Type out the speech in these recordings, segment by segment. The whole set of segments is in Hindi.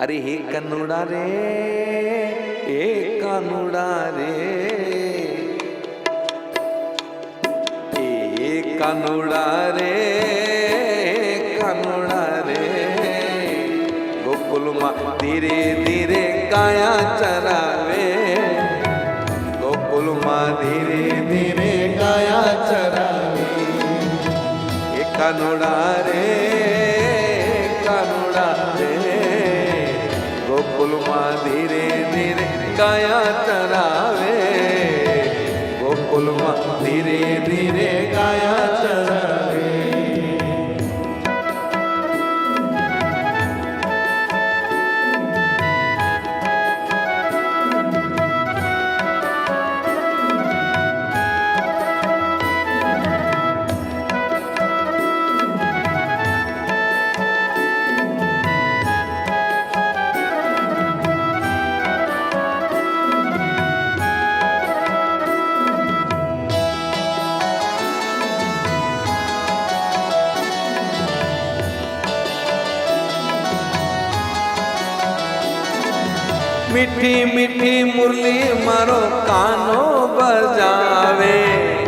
अरे हे कनुड़ा रे, हे कानुड़ा रे, हे कानुड़ा रे, कानुड़ा रे, गोकुल मां धीरे धीरे गाया चरावे, गोकुल मां धीरे धीरे गाया चरावे, हे कानुड़ा रे, कानुड़ा रे, गोकुल मां धीरे धीरे गाया चरावे, गोकुल मां धीरे धीरे गाया चरावे। मीठी मीठी मुरली मारो कानो बजावे,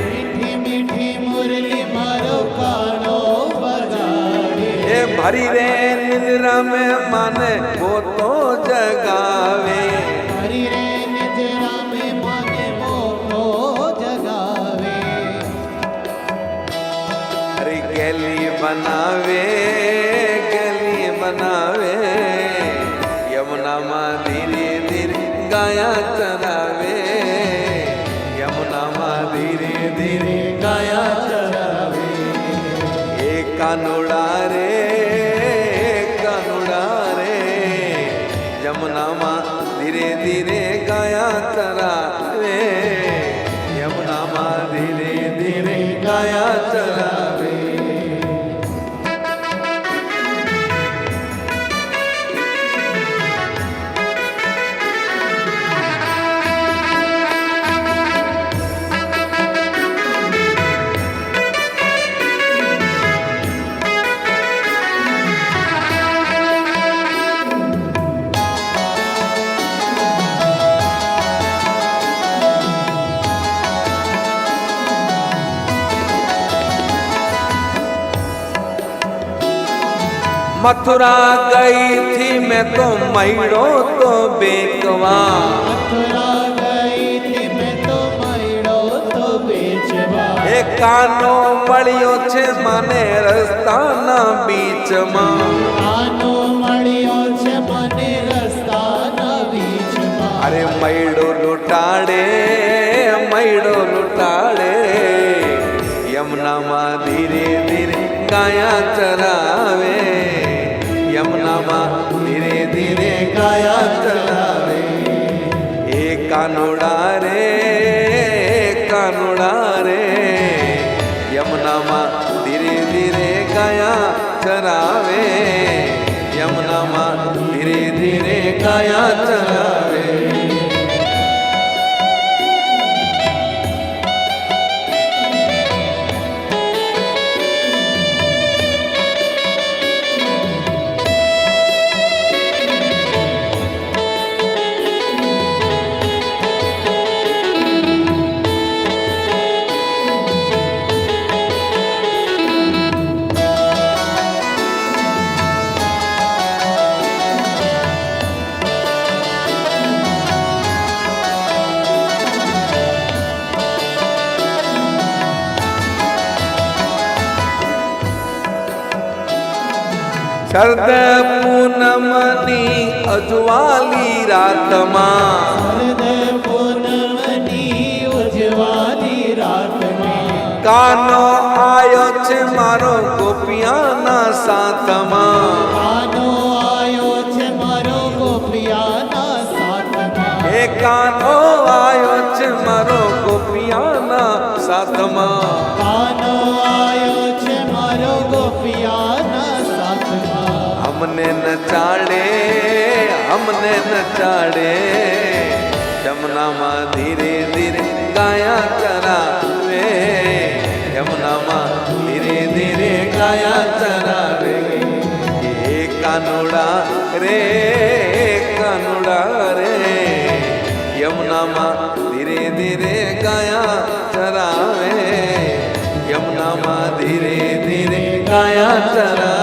मीठी मीठी मुरली मारो कानो बजावे, ए भरी रे निद्रा में माने वो तो जगावे, हरि रे निद्रा में माने वो तो जगावे, अरे गली बनावे, गली बनावे, यमुना मां धीरे धीरे गाया चरावे, यमुना मां धीरे धीरे गाया चरावे, ए कानुड़ा रे, कानुड़ा रे, यमुना मां धीरे धीरे गाया चरावे, यमुना मां धीरे धीरे गाया चरावे। मथुरा गई थी मैं तो मैड़ो तो बेकवा, मथुरा गई थी मैं तो मैड़ो तो बेचवा, ए कानो मळियो छे माने रस्ता ना बीच मां, कानो मळियो छे माने रस्ता ना बीच मां, अरे मैड़ो लुटाड़े, मैड़ो लुटाड़े, यमुना मां धीरे धीरे गाया चरावे, यमुना मां धीरे धीरे गाया चरावे, ए कानुड़ा रे, कानुड़ा रे, यमुना मां धीरे धीरे गाया चरावे, यमुना मां धीरे धीरे गाया चरावे। शरद पूनमनी अजवाली रात मां, शरद पूनमनी उजवाली रात में, कानो आयो छे मारो गोपियाना साथ मां, कानो आयो छे मारो गोपियाना साथ मां, हे कानो आयो छे मारो गोपियाना साथ मां, कानो आयो छे मारो गोपियाना साथ मां, हमने नचाड़े, हमने नचाड़े, यमुना मां धीरे धीरे गाया चरावे, यमुना मां धीरे धीरे गाया चरावे, ये कानुड़ा रे, કાનુડા રે યમુનામાં ધીરે ધીરે ગાયા ચરાવે યમુનામાં ધીરે ધીરે ગાયા ચરાવે